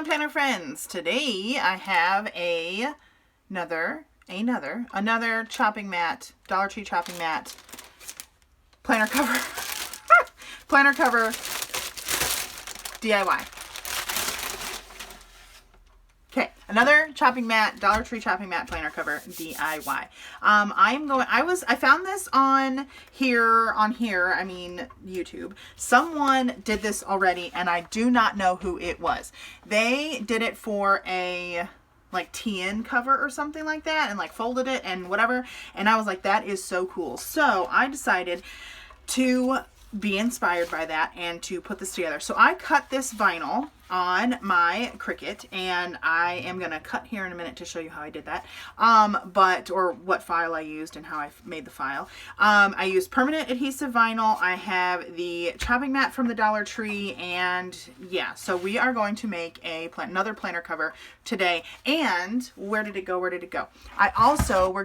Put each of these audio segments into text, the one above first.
planner friends. Today I have another chopping mat, Dollar Tree chopping mat, planner cover, planner cover DIY. Okay, another chopping mat, Dollar Tree chopping mat planner cover DIY. I found this on YouTube. Someone did this already and I do not know who it was. They did it for a like TN cover or something like that and like folded it and whatever. And I was like, that is so cool. So I decided to be inspired by that and to put this together. So I cut this vinyl on my Cricut, and I am going to cut here in a minute to show you how I did that, or what file I used and how I made the file. I used permanent adhesive vinyl. I have the chopping mat from the Dollar Tree, and yeah, so we are going to make another planner cover today. And where did it go? We're going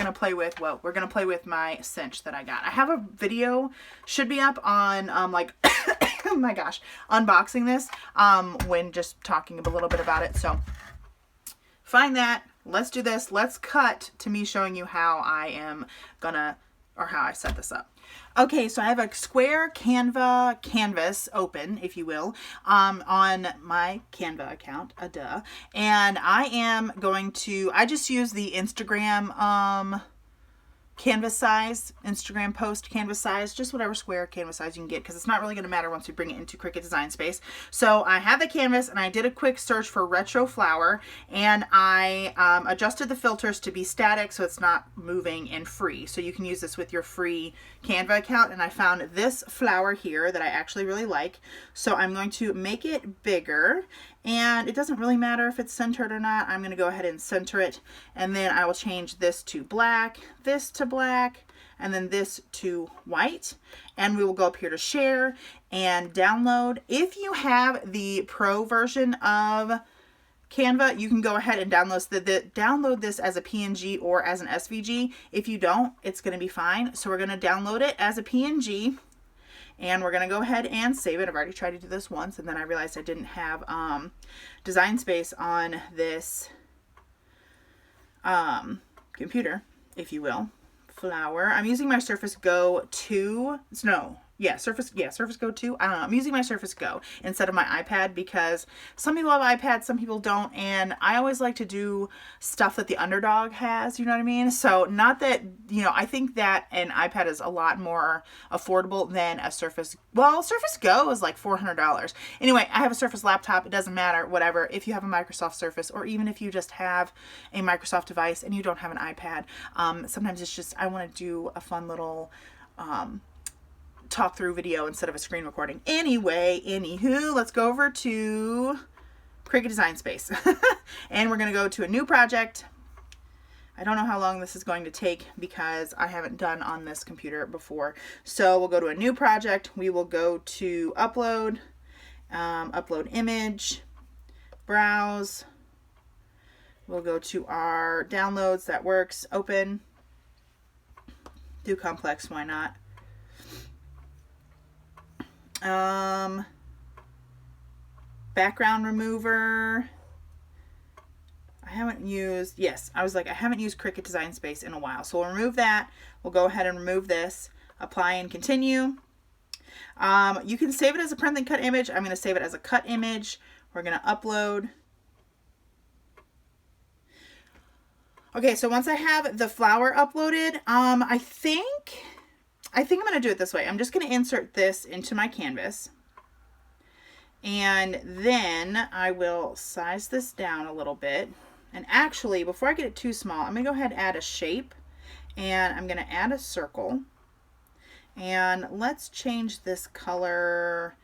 to play with my cinch that I got. I have a video, should be up on oh my gosh, unboxing this when just talking a little bit about it. So find that. Let's do this. Let's cut to me showing you how how I set this up. Okay, so I have a square canvas open, if you will, on my Canva account, and I just use the Instagram canvas size, Instagram post canvas size, just whatever square canvas size you can get, because it's not really going to matter once we bring it into Cricut Design Space. So I have the canvas and I did a quick search for retro flower, and I adjusted the filters to be static so it's not moving and free. So you can use this with your free Canva account, and I found this flower here that I actually really like. So I'm going to make it bigger, and it doesn't really matter if it's centered or not. I'm going to go ahead and center it, and then I will change this to black, this to black, and then this to white. And we will go up here to share and download. If you have the pro version of Canva, you can go ahead and download this as a PNG or as an SVG. If you don't, it's going to be fine. So we're going to download it as a PNG, and we're going to go ahead and save it. I've already tried to do this once, and then I realized I didn't have Design Space on this computer, if you will. Flower. I'm using my Surface Go 2. Surface Go 2. I don't know. I'm using my Surface Go instead of my iPad because some people have iPads, some people don't, and I always like to do stuff that the underdog has, you know what I mean? So not that, I think that an iPad is a lot more affordable than a Surface. Well, Surface Go is like $400. Anyway, I have a Surface laptop. It doesn't matter, whatever. If you have a Microsoft Surface, or even if you just have a Microsoft device and you don't have an iPad, sometimes it's just, I want to do a fun little talk through video instead of a screen recording. Anywho, let's go over to Cricut Design Space. And we're going to go to a new project. I don't know how long this is going to take because I haven't done on this computer before. So we'll go to a new project. We will go to upload, upload image, browse. We'll go to our downloads. That works. Open. Do complex, why not? Background remover. I haven't used Cricut Design Space in a while. So we'll remove that. We'll go ahead and remove this. Apply and continue. You can save it as a print and cut image. I'm going to save it as a cut image. We're going to upload. Okay, so once I have the flower uploaded, I think I'm going to do it this way. I'm just going to insert this into my canvas, and then I will size this down a little bit. And actually, before I get it too small, I'm going to go ahead and add a shape, and I'm going to add a circle, and let's change this color.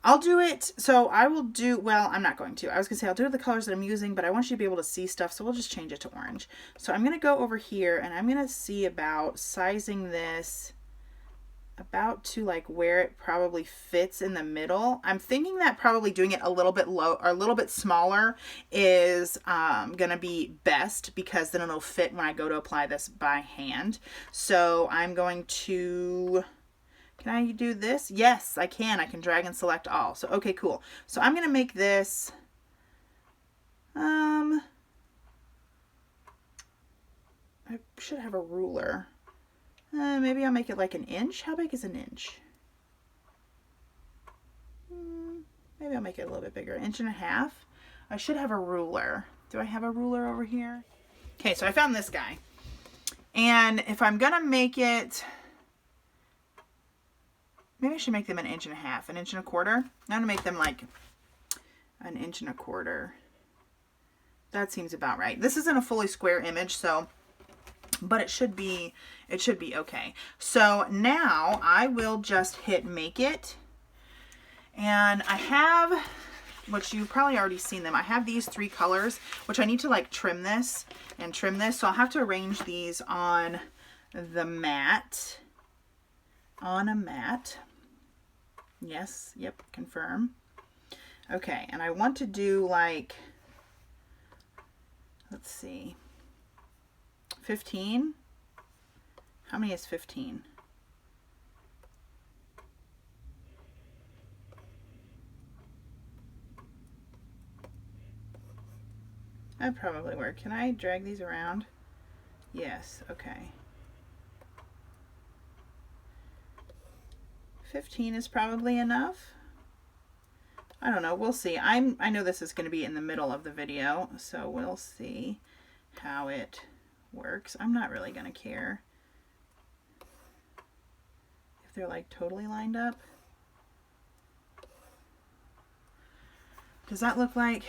I'll do it, so I will do, well, I'm not going to. I was going to say I'll do the colors that I'm using, but I want you to be able to see stuff, so we'll just change it to orange. So I'm going to go over here, and I'm going to see about sizing this about to like where it probably fits in the middle. I'm thinking that probably doing it a little bit low or a little bit smaller is going to be best, because then it'll fit when I go to apply this by hand. So I'm going to... Can I do this? Yes, I can. I can drag and select all. So, okay, cool. So I'm going to make this I should have a ruler. Maybe I'll make it like an inch. How big is an inch? Maybe I'll make it a little bit bigger. 1.5 inches. I should have a ruler. Do I have a ruler over here? Okay, so I found this guy. And if I'm gonna make it, maybe I should make them 1.5 inches, 1.25 inches. I'm gonna make them like 1.25 inches. That seems about right. This isn't a fully square image, so, but it should be okay. So now I will just hit make it. And I have, which you've probably already seen them, I have these 3 colors, which I need to like trim this and trim this. So I'll have to arrange these on the mat. On a mat. Yes, yep, confirm. Okay, and I want to do like, let's see, 15. How many is 15? That probably work. Can I drag these around? Yes, okay. 15 is probably enough. I don't know, we'll see. I know this is going to be in the middle of the video, so we'll see how it works. I'm not really going to care if they're like totally lined up. Does that look like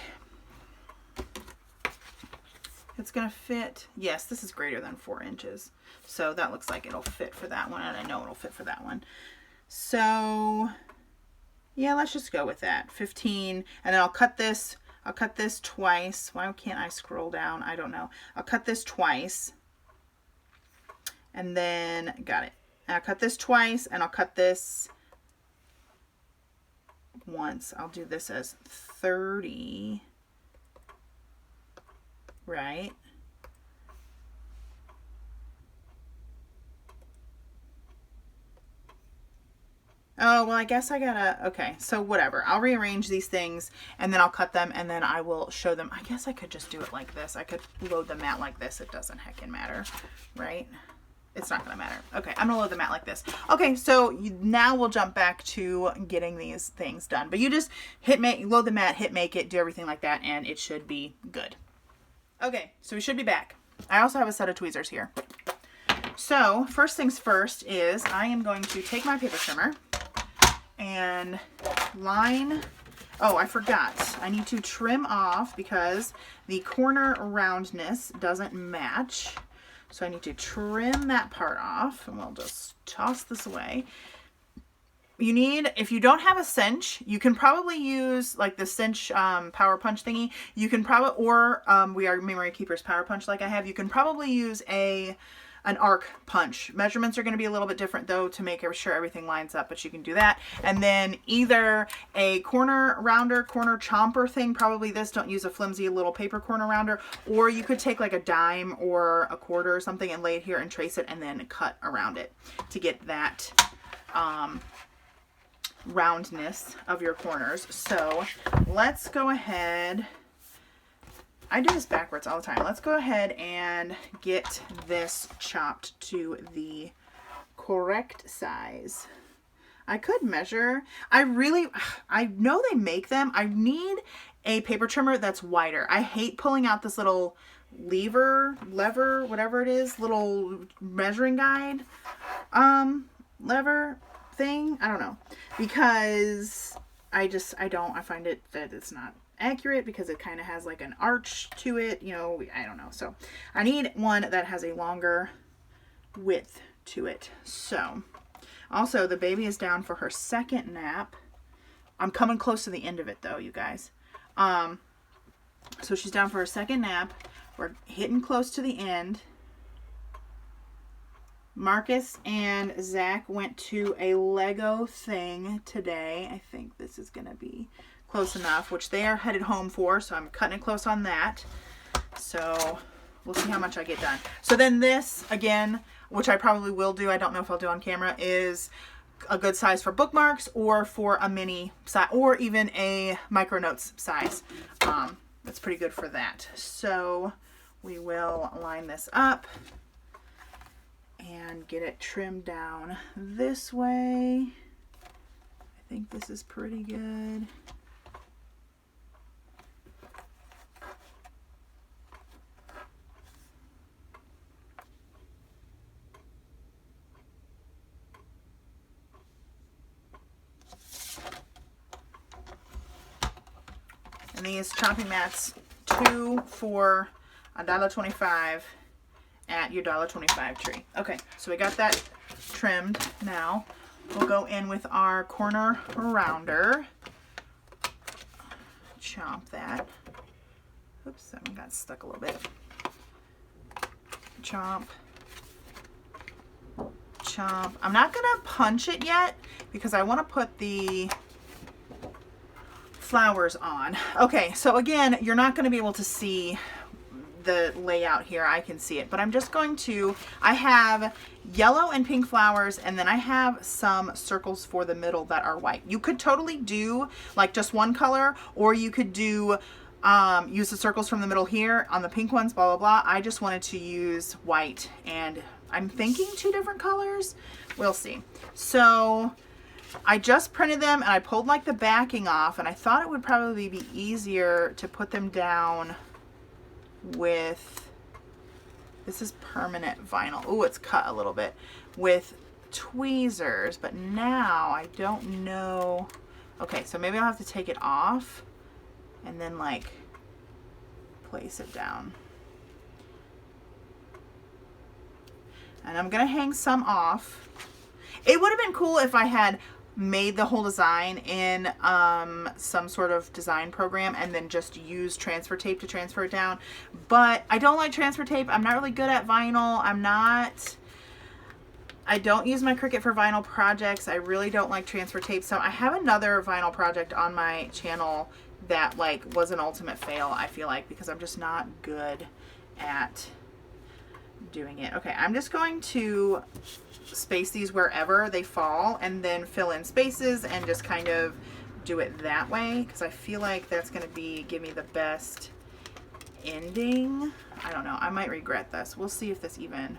it's going to fit? Yes, this is greater than 4 inches. So that looks like it'll fit for that one, and I know it'll fit for that one. So yeah, let's just go with that. 15, and then I'll cut this twice. Why can't I scroll down? I don't know. I'll cut this twice. And then, got it. And I'll cut this twice, and I'll cut this once. I'll do this as 30. Right? Oh, well, I guess I gotta, okay, so whatever. I'll rearrange these things, and then I'll cut them, and then I will show them. I guess I could just do it like this. I could load the mat like this. It doesn't heckin' matter, right? It's not gonna matter. Okay, I'm gonna load the mat like this. Okay, so now we'll jump back to getting these things done. But you just hit make, load the mat, hit make it, do everything like that, and it should be good. Okay, so we should be back. I also have a set of tweezers here. So first things first is I am going to take my paper trimmer and line, oh, I forgot. I need to trim off because the corner roundness doesn't match. So I need to trim that part off, and we'll just toss this away. You need, if you don't have a cinch, you can probably use like the cinch power punch thingy. You can probably, or We Are Memory Keepers power punch like I have. You can probably use an arc punch. Measurements are going to be a little bit different though to make sure everything lines up, but you can do that. And then either a corner rounder, corner chomper thing, probably this, don't use a flimsy little paper corner rounder, or you could take like a dime or a quarter or something and lay it here and trace it and then cut around it to get that roundness of your corners. So let's go ahead. I do this backwards all the time. Let's go ahead and get this chopped to the correct size. I could measure. I know they make them. I need a paper trimmer that's wider. I hate pulling out this little lever, whatever it is, little measuring guide, lever thing. I don't know, because I find it that it's not accurate because it kind of has like an arch to it, you know, I don't know. So I need one that has a longer width to it. So also the baby is down for her second nap. I'm coming close to the end of it though, you guys. So she's down for her second nap. We're hitting close to the end. Marcus and Zach went to a Lego thing today. I think this is going to be close enough, which they are headed home for, so I'm cutting it close on that. So we'll see how much I get done. So then this, again, which I probably will do, I don't know if I'll do on camera, is a good size for bookmarks or for a mini size, or even a micro notes size. That's pretty good for that. So we will line this up and get it trimmed down this way. I think this is pretty good. And these chopping mats, 2 for $1.25 at your $1.25 tree. Okay, so we got that trimmed. Now we'll go in with our corner rounder. Chomp that. Oops, that one got stuck a little bit. Chomp. Chomp. I'm not gonna punch it yet because I want to put the flowers on. Okay, so again, you're not going to be able to see the layout here. I can see it, but I'm just going to, I have yellow and pink flowers, and then I have some circles for the middle that are white. You could totally do like just one color, or you could do use the circles from the middle here on the pink ones, blah blah blah. I just wanted to use white, and I'm thinking 2 different colors. We'll see. So I just printed them and I pulled like the backing off, and I thought it would probably be easier to put them down with, this is permanent vinyl. Oh, it's cut a little bit, with tweezers, but now I don't know. Okay, so maybe I'll have to take it off and then like place it down. And I'm gonna hang some off. It would have been cool if I had made the whole design in some sort of design program and then just use transfer tape to transfer it down, but I don't like transfer tape. I'm not really good at vinyl. I don't use my Cricut for vinyl projects. I really don't like transfer tape. So I have another vinyl project on my channel that like was an ultimate fail, I feel like, because I'm just not good at doing it. Okay, I'm just going to space these wherever they fall and then fill in spaces and just kind of do it that way, because I feel like that's going to give me the best ending. I don't know, I might regret this. We'll see if this even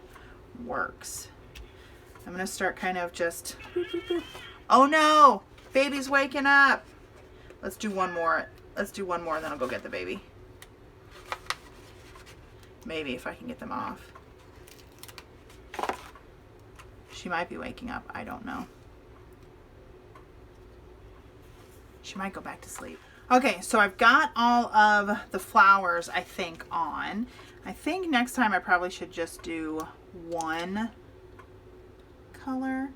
works. I'm going to start kind of just, oh no, baby's waking up. Let's do one more. Let's do one more and then I'll go get the baby. Maybe if I can get them off. She might be waking up. I don't know. She might go back to sleep. Okay, so I've got all of the flowers, I think, on. I think next time I probably should just do one color.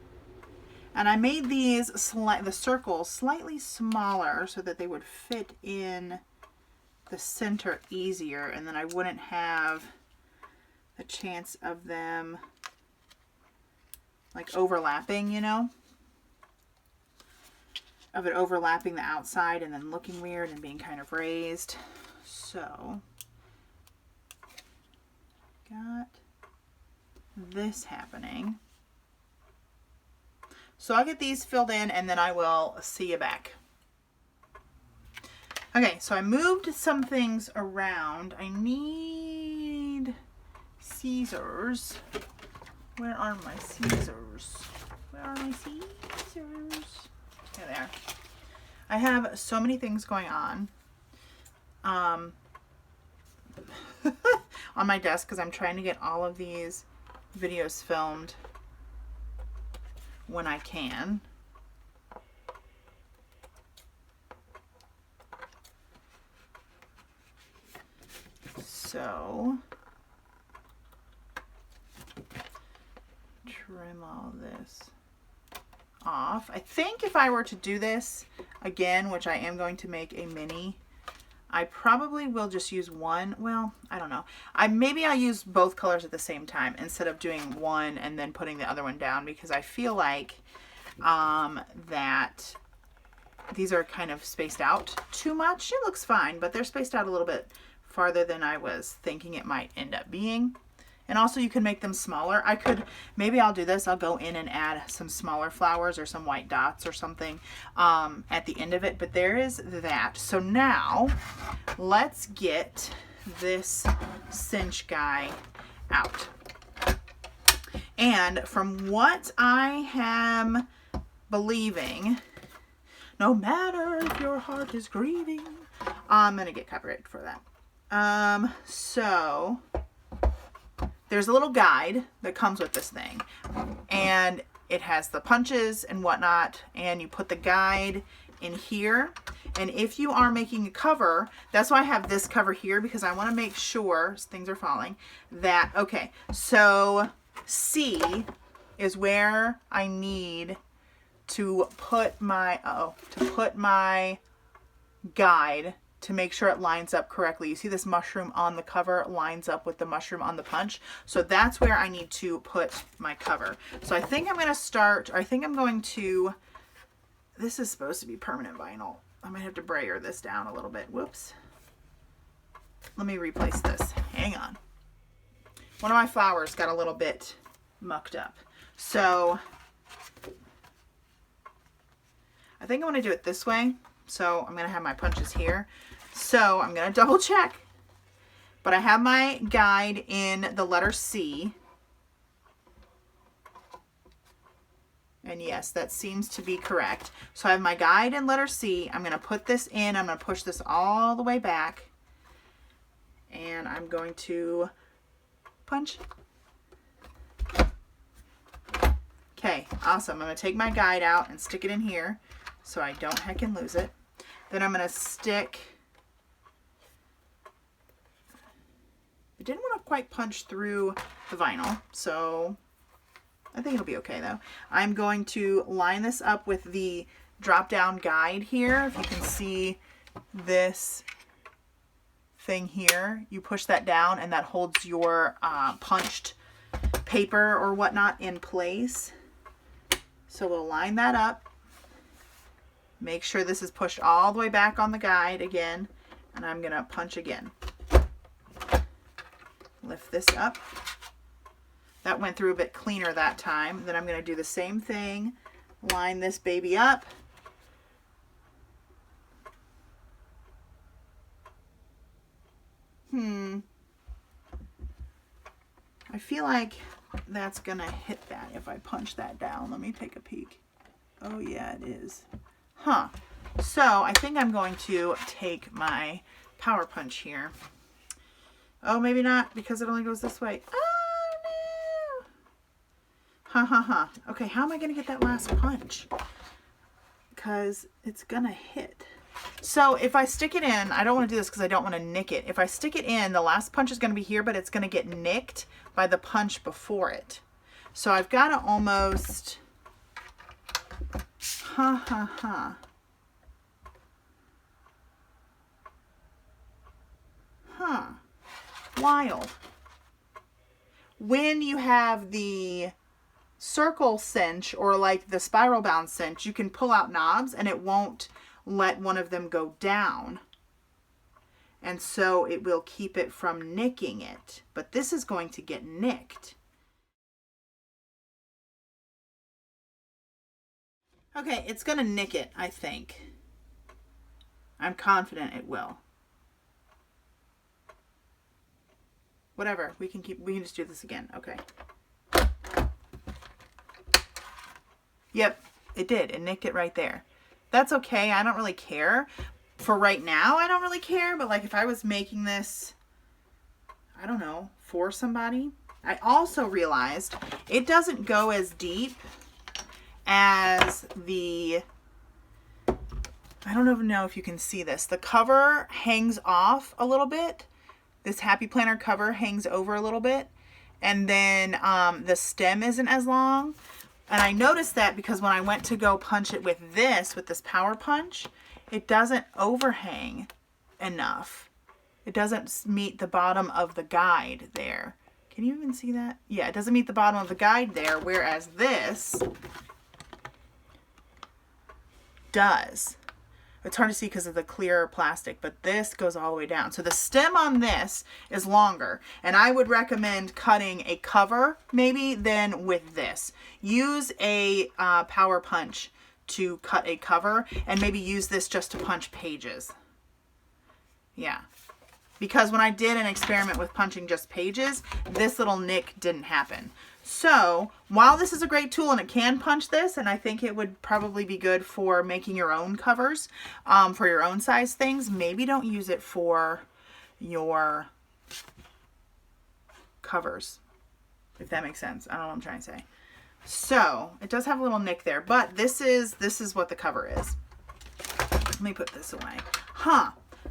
And I made these, the circles slightly smaller so that they would fit in the center easier, and then I wouldn't have a chance of them like overlapping, you know, of it overlapping the outside and then looking weird and being kind of raised. So got this happening. So I'll get these filled in and then I will see you back. Okay, so I moved some things around. I need scissors. Where are my scissors? Where are my scissors? There they are. I have so many things going on on my desk because I'm trying to get all of these videos filmed when I can. So trim all this off. I think if I were to do this again, which I am going to make a mini, I probably will just use one. Well, I don't know. Maybe I'll use both colors at the same time instead of doing one and then putting the other one down, because I feel like that these are kind of spaced out too much. It looks fine, but they're spaced out a little bit farther than I was thinking it might end up being. And also you can make them smaller. Maybe I'll do this. I'll go in and add some smaller flowers or some white dots or something at the end of it. But there is that. So now let's get this cinch guy out. And from what I am believing, no matter if your heart is grieving, I'm going to get copyrighted for that. So there's a little guide that comes with this thing, and it has the punches and whatnot, and you put the guide in here. And if you are making a cover, that's why I have this cover here, because I want to make sure, things are falling, that, okay, so C is where I need to put my, guide to make sure it lines up correctly. You see this mushroom on the cover lines up with the mushroom on the punch. So that's where I need to put my cover. So I think I'm going to start, or I think I'm going to, this is supposed to be permanent vinyl. I might have to brayer this down a little bit. Whoops. Let me replace this. Hang on. One of my flowers got a little bit mucked up. So I think I want to do it this way. So I'm going to have my punches here. So I'm going to double check. But I have my guide in the letter C. And yes, that seems to be correct. So I have my guide in letter C. I'm going to put this in. I'm going to push this all the way back. And I'm going to punch. Okay, awesome. I'm going to take my guide out and stick it in here so I don't heckin' lose it. Then I'm going to stick, I didn't want to quite punch through the vinyl, so I think it'll be okay though. I'm going to line this up with the drop down guide here. If you can see this thing here, you push that down and that holds your punched paper or whatnot in place. So we'll line that up. Make sure this is pushed all the way back on the guide again, and I'm going to punch again. Lift this up. That went through a bit cleaner that time. Then I'm going to do the same thing. Line this baby up. I feel like that's going to hit that if I punch that down. Let me take a peek. Oh yeah, it is. Huh. So I think I'm going to take my power punch here. Oh, maybe not, because it only goes this way. Oh no. Ha ha ha. Okay, how am I going to get that last punch? Because it's going to hit. So if I stick it in, I don't want to do this because I don't want to nick it. If I stick it in, the last punch is going to be here, but it's going to get nicked by the punch before it. So I've got to almost, wild. When you have the circle cinch or like the spiral bound cinch, you can pull out knobs and it won't let one of them go down. And so it will keep it from nicking it. But this is going to get nicked. Okay, it's going to nick it, I think. I'm confident it will. Whatever, we can just do this again. Okay. Yep, it did. It nicked it right there. That's okay. I don't really care. For right now, I don't really care. But like if I was making this, I don't know, for somebody. I also realized it doesn't go as deep as the, I don't even know if you can see this. The cover hangs off a little bit. This Happy Planner cover hangs over a little bit. And then the stem isn't as long. And I noticed that because when I went to go punch it with this power punch, it doesn't overhang enough. It doesn't meet the bottom of the guide there. Can you even see that? Yeah, it doesn't meet the bottom of the guide there, whereas this does. it's hard to see because of the clear plastic, but this goes all the way down. So the stem on this is longer, and I would recommend cutting a cover maybe than with this. Use a power punch to cut a cover, and maybe use this just to punch pages. Yeah. Because when I did an experiment with punching just pages, this little nick didn't happen. So while this is a great tool and it can punch this, and I think it would probably be good for making your own covers for your own size things, maybe don't use it for your covers, if that makes sense. I don't know what I'm trying to say. So it does have a little nick there, but this is what the cover is. Let me put this away.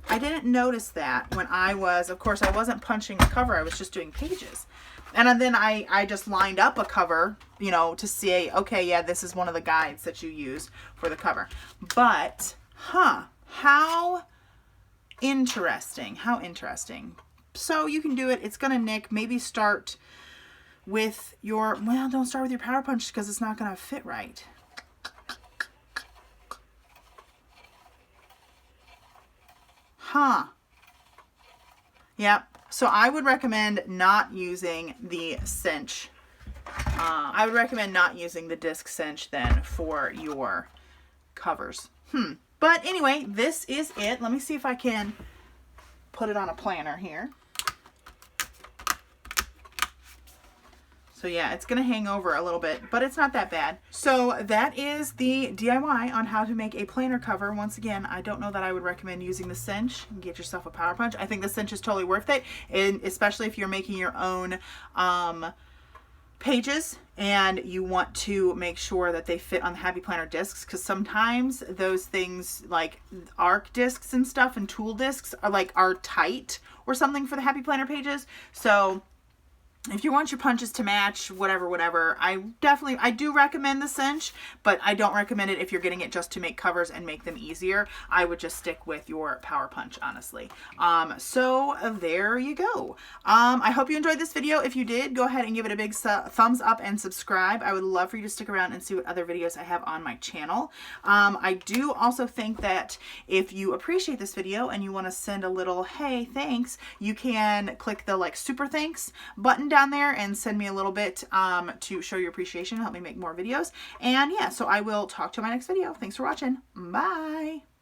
I didn't notice that when I was, of course, I wasn't punching a cover. I was just doing pages. And then I just lined up a cover, you know, to say, okay, yeah, this is one of the guides that you use for the cover. But, how interesting. How interesting. So you can do it. It's going to nick. Maybe start with your, well, don't start with your power punch because it's not going to fit right. Yep. So I would recommend not using the cinch. I would recommend not using the disc cinch then for your covers. But anyway, this is it. Let me see if I can put it on a planner here. So yeah, it's going to hang over a little bit, but it's not that bad. So that is the DIY on how to make a planner cover. Once again, I don't know that I would recommend using the cinch. Get yourself a power punch. I think the cinch is totally worth it, and especially if you're making your own pages and you want to make sure that they fit on the Happy Planner discs, because sometimes those things like arc discs and stuff and tool discs are tight or something for the Happy Planner pages. So if you want your punches to match, whatever, I do recommend the cinch, but I don't recommend it if you're getting it just to make covers and make them easier. I would just stick with your power punch, honestly. So there you go. I hope you enjoyed this video. If you did, go ahead and give it a big thumbs up and subscribe. I would love for you to stick around and see what other videos I have on my channel. I do also think that if you appreciate this video and you want to send a little, hey, thanks, you can click the super thanks button down there and send me a little bit to show your appreciation, help me make more videos. And yeah, so I will talk to you in my next video. Thanks for watching. Bye.